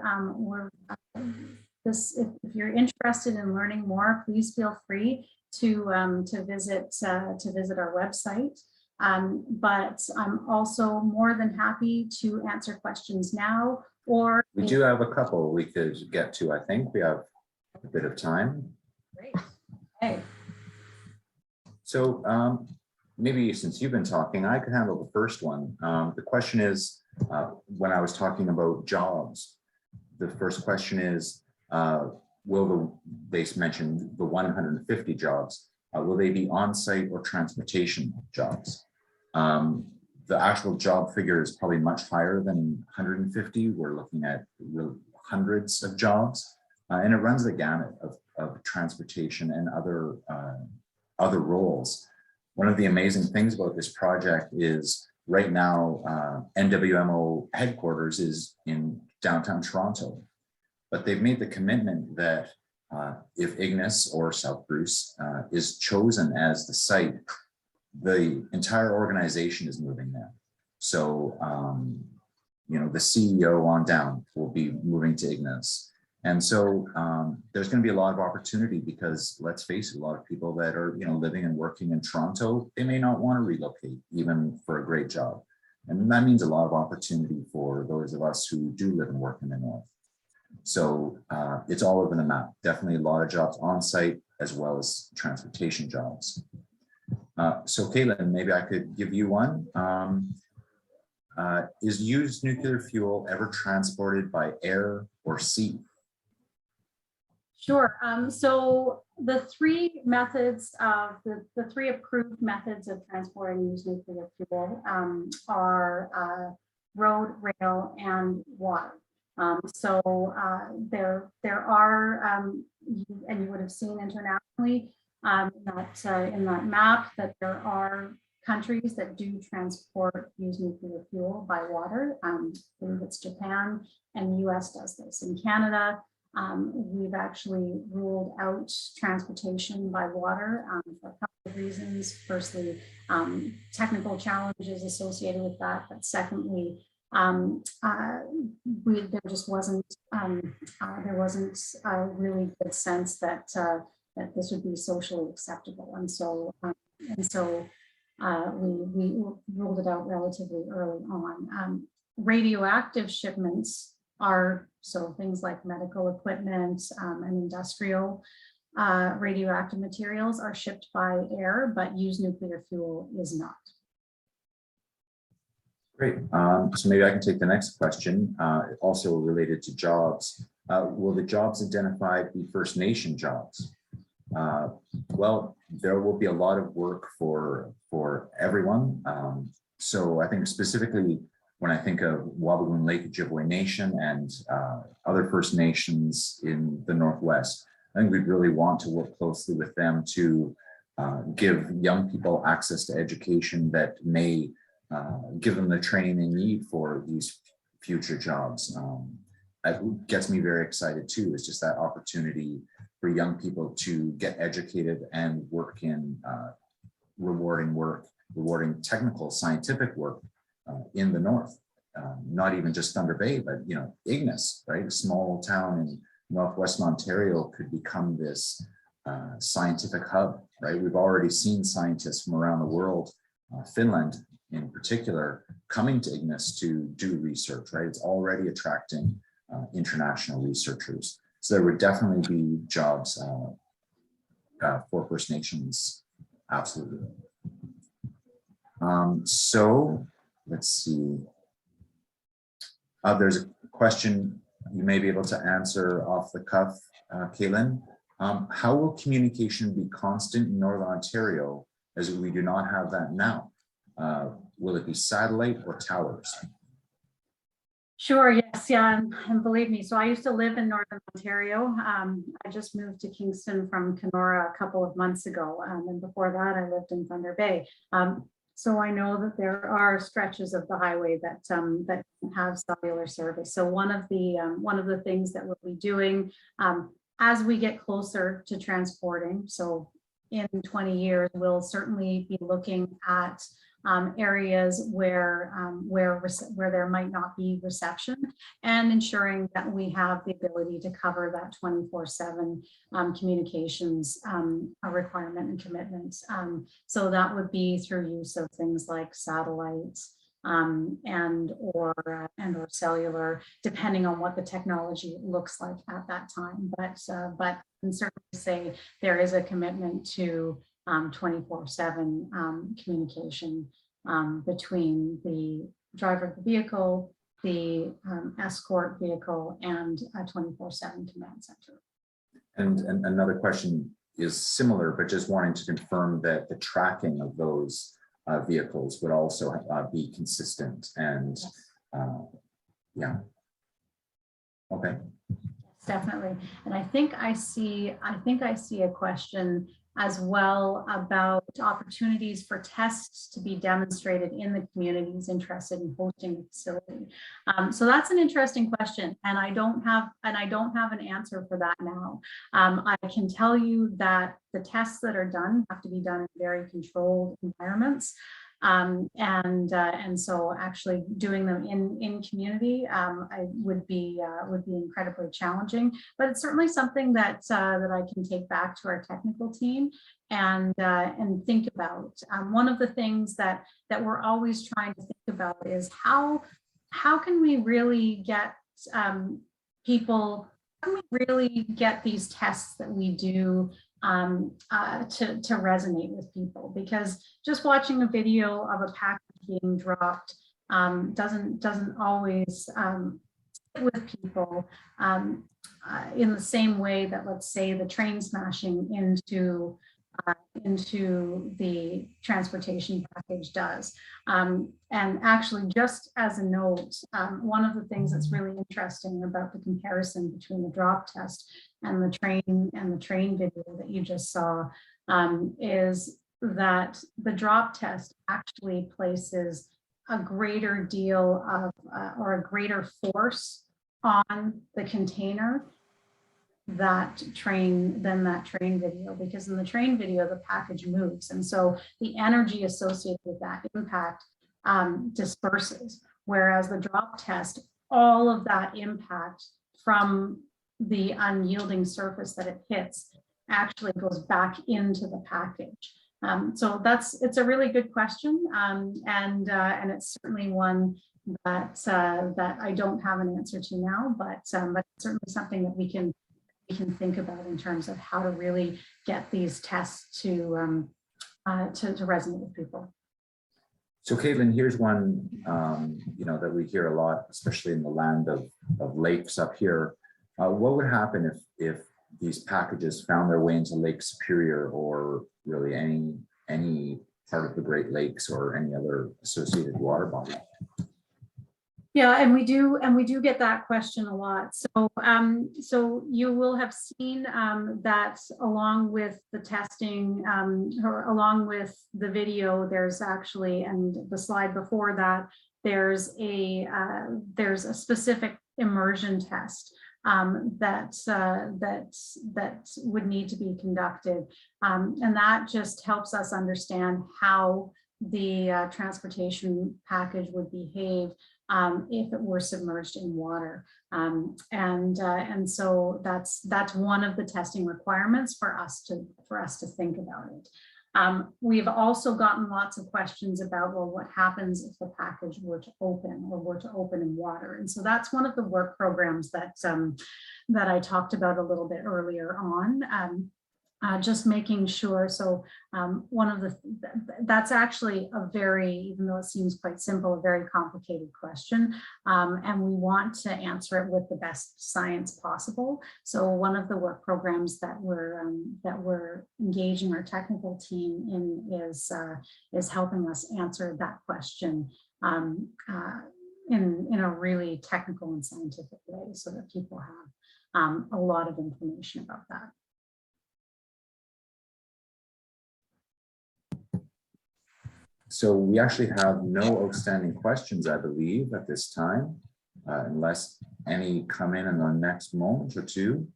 if you're interested in learning more, please feel free to visit our website. But I'm also more than happy to answer questions now. Or we do have a couple we could get to. I think we have a bit of time. Great. Okay. So maybe since you've been talking, I could handle the first one. The question is, when I was talking about jobs, the first question is, they mentioned the 150 jobs, will they be on-site or transportation jobs? The actual job figure is probably much higher than 150. We're looking at hundreds of jobs, and it runs the gamut of transportation and other roles. One of the amazing things about this project is right now, NWMO headquarters is in downtown Toronto, but they've made the commitment that if Ignis or South Bruce is chosen as the site, the entire organization is moving there. So, the CEO on down will be moving to Ignis. And so there's going to be a lot of opportunity because, let's face it, a lot of people that are living and working in Toronto, they may not want to relocate even for a great job. And that means a lot of opportunity for those of us who do live and work in the North. So it's all over the map. Definitely a lot of jobs on site as well as transportation jobs. So Caitlin, maybe I could give you one. Is used nuclear fuel ever transported by air or sea? Sure. So the three methods of the three approved methods of transporting used nuclear fuel are road, rail, and water. So there are, and you would have seen internationally in that map that there are countries that do transport used nuclear fuel by water. I believe it's Japan, and the US does this. In Canada, we've actually ruled out transportation by water for a couple of reasons. Firstly, technical challenges associated with that, but secondly, there just wasn't a really good sense that this would be socially acceptable, and so we ruled it out relatively early on. Radioactive shipments are things like medical equipment and industrial radioactive materials are shipped by air, but used nuclear fuel is not. Great. So maybe I can take the next question, also related to jobs. Will the jobs identified be First Nation jobs? Well, there will be a lot of work for everyone. So I think specifically when I think of Wabigoon Lake Ojibwe Nation and other First Nations in the Northwest, I think we'd really want to work closely with them to give young people access to education that may give them the training they need for these future jobs. That gets me very excited too. It's just that opportunity for young people to get educated and work in rewarding technical scientific work in the North. Not even just Thunder Bay, but Ignis, right? A small town in Northwestern Ontario could become this scientific hub, right? We've already seen scientists from around the world, Finland in particular, coming to Ignis to do research, right? It's already attracting international researchers. So there would definitely be jobs for First Nations, absolutely. So let's see. There's a question you may be able to answer off the cuff, Caitlin. How will communication be constant in Northern Ontario, as we do not have that now? Will it be satellite or towers? Sure, yes, yeah, and believe me, so I used to live in Northern Ontario. I just moved to Kingston from Kenora a couple of months ago, and before that I lived in Thunder Bay. So I know that there are stretches of the highway that that have cellular service. So one of the things that we'll be doing as we get closer to transporting, so in 20 years, we'll certainly be looking at areas where there might not be reception, and ensuring that we have the ability to cover that 24/7 communications requirement and commitment. So that would be through use of things like satellites and or cellular, depending on what the technology looks like at that time. But I can certainly say there is a commitment to 24/7 communication between the driver of the vehicle, the escort vehicle, and a 24/7 command center. And another question is similar, but just wanting to confirm that the tracking of those vehicles would also be consistent and yeah. Okay. Definitely. And I think I see a question as well about opportunities for tests to be demonstrated in the communities interested in hosting the facility. So that's an interesting question, and I don't have an answer for that now. I can tell you that the tests that are done have to be done in very controlled environments. And so actually doing them in community would be incredibly challenging, but it's certainly something that that I can take back to our technical team and think about. One of the things that we're always trying to think about is how can we really get people, how can we really get these tests that we do to resonate with people, because just watching a video of a package being dropped doesn't always sit with people in the same way that, let's say, the train smashing into the transportation package does. And actually, just as a note, one of the things that's really interesting about the comparison between the drop test and the train video that you just saw is that the drop test actually places a greater deal of or a greater force on the container than that train video, because in the train video the package moves, and so the energy associated with that impact disperses, whereas the drop test, all of that impact from the unyielding surface that it hits actually goes back into the package. So it's a really good question, and it's certainly one that I don't have an answer to now, but certainly something that we can think about in terms of how to really get these tests to resonate with people. So Caitlin, here's one that we hear a lot, especially in the land of lakes up here. What would happen if these packages found their way into Lake Superior, or really any part of the Great Lakes or any other associated water body? Yeah, and we do get that question a lot. So you will have seen that along with the testing, or along with the video, there's actually, and the slide before that, there's a specific immersion test that would need to be conducted, and that just helps us understand how the transportation package would behave if it were submerged in water, and so that's one of the testing requirements for us to think about it. We've also gotten lots of questions about, well, what happens if the package were to open in water? And so that's one of the work programs that I talked about a little bit earlier on. just making sure. So one of the, that's actually a very, even though it seems quite simple, a very complicated question. And we want to answer it with the best science possible. So one of the work programs that we're engaging our technical team in is helping us answer that question in a really technical and scientific way, so that people have a lot of information about that. So we actually have no outstanding questions, I believe, at this time, unless any come in the next moment or two.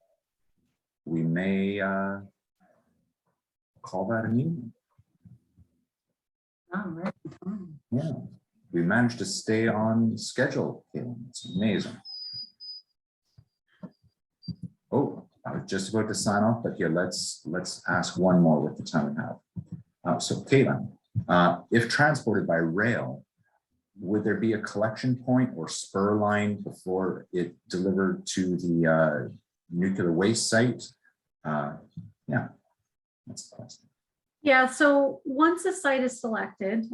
We may call that an evening. Oh, right. Yeah, we managed to stay on schedule, Caitlin. It's amazing. Oh, I was just about to sign off, but here, let's ask one more with the time we have. So Caitlin, if transported by rail, would there be a collection point or spur line before it delivered to the nuclear waste site? Yeah, that's the question. Yeah, so once a site is selected,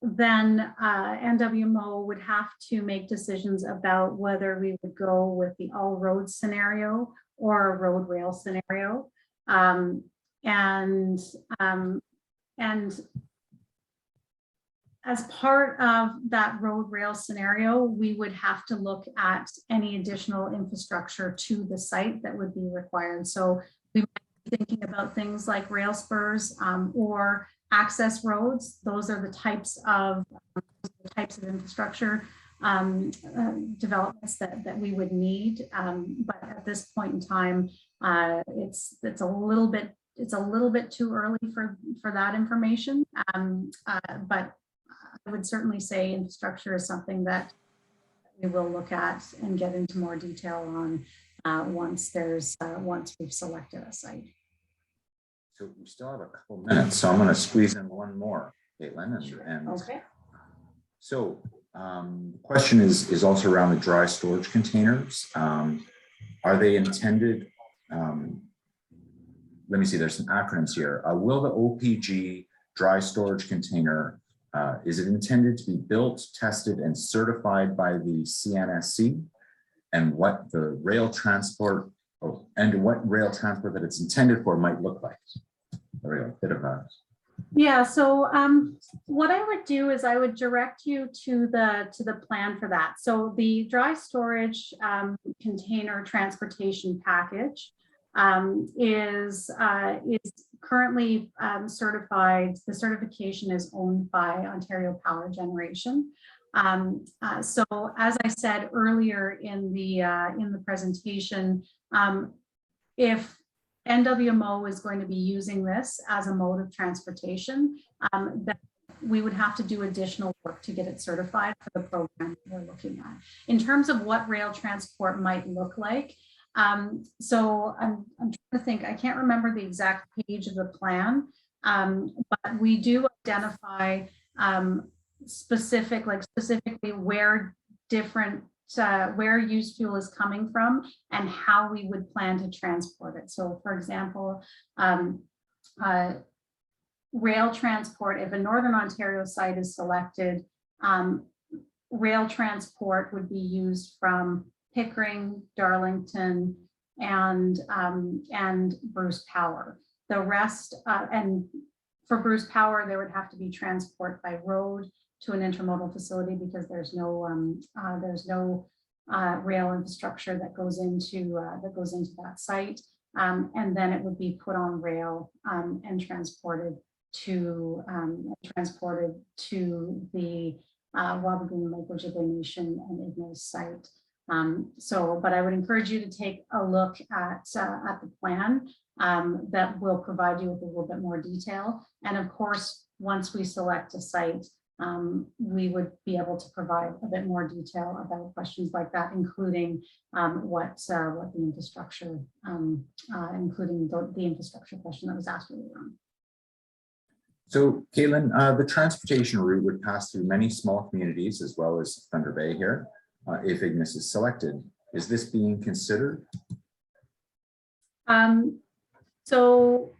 then NWMO would have to make decisions about whether we would go with the all road scenario or a road rail scenario. And as part of that road rail scenario, we would have to look at any additional infrastructure to the site that would be required. So we might be thinking about things like rail spurs or access roads. Those are the types of infrastructure developments that we would need. But at this point in time, it's a little bit too early for that information. But I would certainly say infrastructure is something that we will look at and get into more detail on once we've selected a site. So we still have a couple minutes, so I'm going to squeeze in one more, Caitlin. And Okay. So the question is also around the dry storage containers. Are they intended? Let me see. There's some acronyms here. Will the OPG dry storage container is it intended to be built, tested, and certified by the CNSC? And what the rail transport that it's intended for might look like? There we go, a bit of that. Yeah, so what I would do is I would direct you to the plan for that. So the dry storage container transportation package is currently certified. The certification is owned by Ontario Power Generation. So as I said earlier in the presentation, if NWMO is going to be using this as a mode of transportation, then we would have to do additional work to get it certified for the program we're looking at. In terms of what rail transport might look like, so I'm trying to think, I can't remember the exact page of the plan, but we do identify specifically where where used fuel is coming from and how we would plan to transport it. So for example, rail transport, if a Northern Ontario site is selected, rail transport would be used from Pickering, Darlington, and Bruce Power. The rest, and for Bruce Power, there would have to be transport by road to an intermodal facility because there's no rail infrastructure that goes into that site, and then it would be put on rail and transported to the Wabigoon Lake Ojibwe Nation and Ignos site. But I would encourage you to take a look at the plan that will provide you with a little bit more detail. And of course, once we select a site, we would be able to provide a bit more detail about questions like that, including what the infrastructure, including the infrastructure question that was asked earlier on. So Caitlin, the transportation route would pass through many small communities as well as Thunder Bay here. If Ignis is selected, is this being considered? So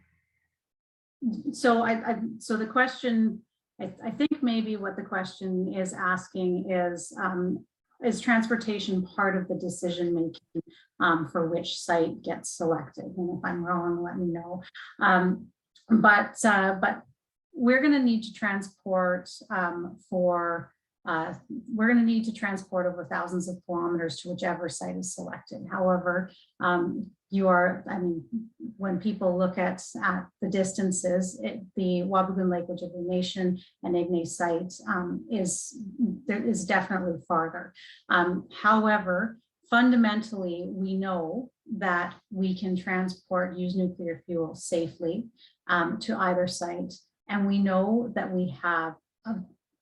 so the question, I think maybe what the question is asking is transportation part of the decision making for which site gets selected? And if I'm wrong, let me know. But we're going to need to transport we're going to need to transport over thousands of kilometers to whichever site is selected. However, when people look at the distances, the Wabigoon Lake Ojibwe Nation and Ignace site is definitely farther. However, fundamentally, we know that we can transport used nuclear fuel safely to either site. And we know that we have a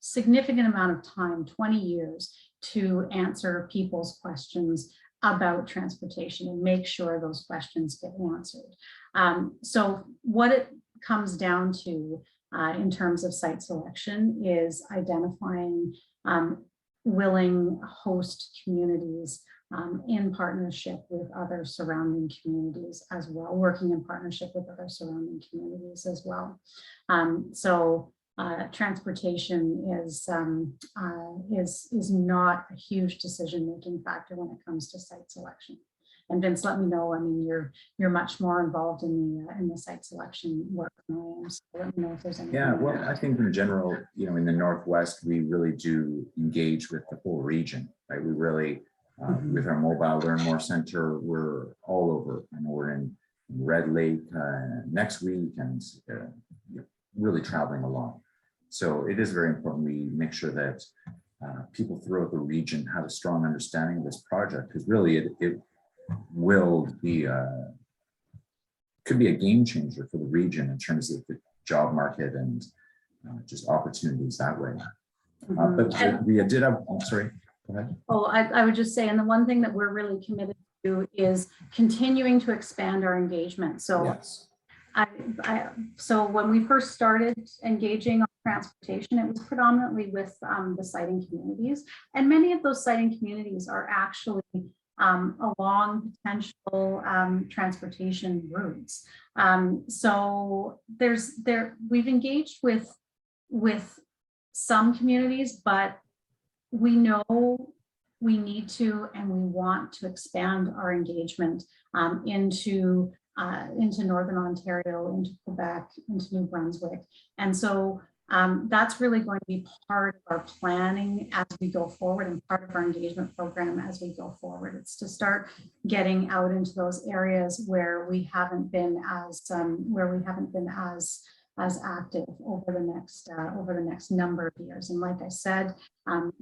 significant amount of time, 20 years, to answer people's questions about transportation and make sure those questions get answered. So what it comes down to in terms of site selection is identifying willing host communities in partnership with other surrounding communities as well, working in partnership with other surrounding communities as well. Transportation is not a huge decision-making factor when it comes to site selection. And Vince, let me know. I mean, you're much more involved in the site selection work than I am. So let me know if there's anything. Yeah, well, I think in general, in the Northwest, we really do engage with the whole region, right? We really, with our Mobile Learn More Center, we're all over. I know we're in Red Lake next week and really traveling a lot. So it is very important we make sure that people throughout the region have a strong understanding of this project, because really it will be could be a game changer for the region in terms of the job market and just opportunities that way. But we did have, I'm sorry, go ahead. Oh, I would just say, and the one thing that we're really committed to is continuing to expand our engagement. So Yes. So when we first started engaging on transportation, it was predominantly with the siting communities, and many of those siting communities are actually along potential transportation routes. So we've engaged with some communities, but we know we need to and we want to expand our engagement into Northern Ontario, into Quebec, into New Brunswick. And so that's really going to be part of our planning as we go forward and part of our engagement program as we go forward. It's to start getting out into those areas where we haven't been as active over the next number of years. And like I said,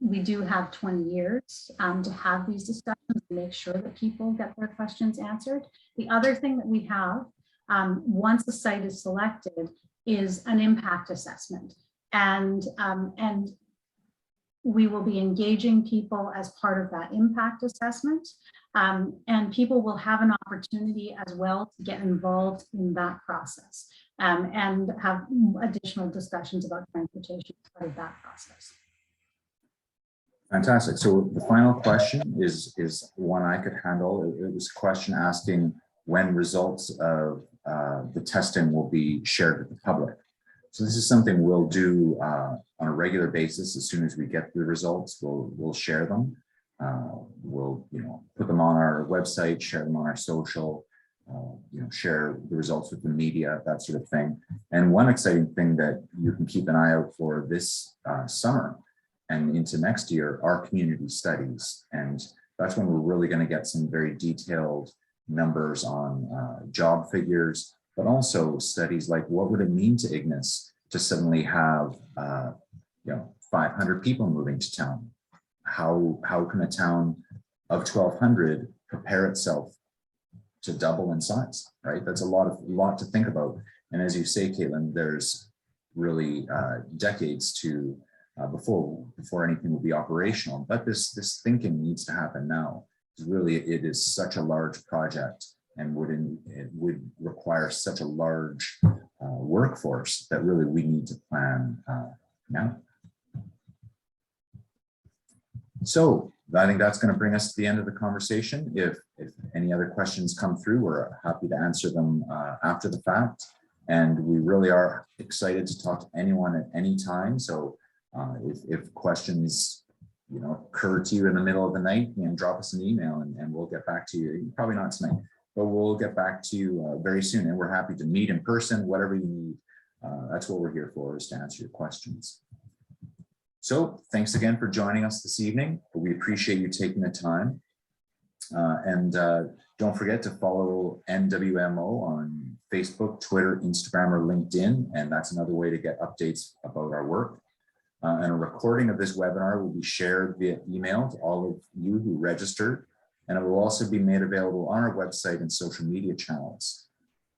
we do have 20 years to have these discussions and make sure that people get their questions answered. The other thing that we have, once the site is selected, is an impact assessment. And we will be engaging people as part of that impact assessment. And people will have an opportunity as well to get involved in that process and have additional discussions about transportation as part of that process. Fantastic. So the final question is one I could handle. It was a question asking when results of the testing will be shared with the public. So this is something we'll do on a regular basis. As soon as we get the results, we'll share them. We'll put them on our website, share them on our social, share the results with the media, that sort of thing. And one exciting thing that you can keep an eye out for this summer and into next year are community studies. And that's when we're really going to get some very detailed numbers on job figures, but also studies like what would it mean to Ignace to suddenly have 500 people moving to town? How can a town of 1,200 prepare itself to double in size, right? That's a lot to think about. And as you say, Caitlin, there's really decades to before anything will be operational. But this thinking needs to happen now. Really, it is such a large project and it would require such a large workforce that really we need to plan now. So I think that's going to bring us to the end of the conversation. If any other questions come through, we're happy to answer them after the fact. And we really are excited to talk to anyone at any time. So if questions occur to you in the middle of the night, drop us an email and we'll get back to you. Probably not tonight, but we'll get back to you very soon. And we're happy to meet in person, whatever you need. That's what we're here for, is to answer your questions. So thanks again for joining us this evening. We appreciate you taking the time. And don't forget to follow NWMO on Facebook, Twitter, Instagram, or LinkedIn. And that's another way to get updates about our work. And a recording of this webinar will be shared via email to all of you who registered. And it will also be made available on our website and social media channels.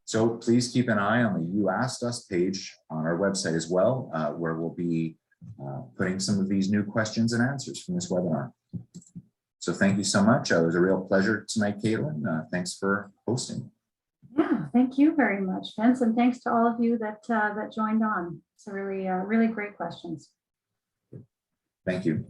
So please keep an eye on the You Asked Us page on our website as well, where we'll be putting some of these new questions and answers from this webinar. So thank you so much. It was a real pleasure tonight, Caitlin. Thanks for hosting. Yeah, thank you very much, Vince, and thanks to all of you that that joined on. So really, really great questions. Thank you.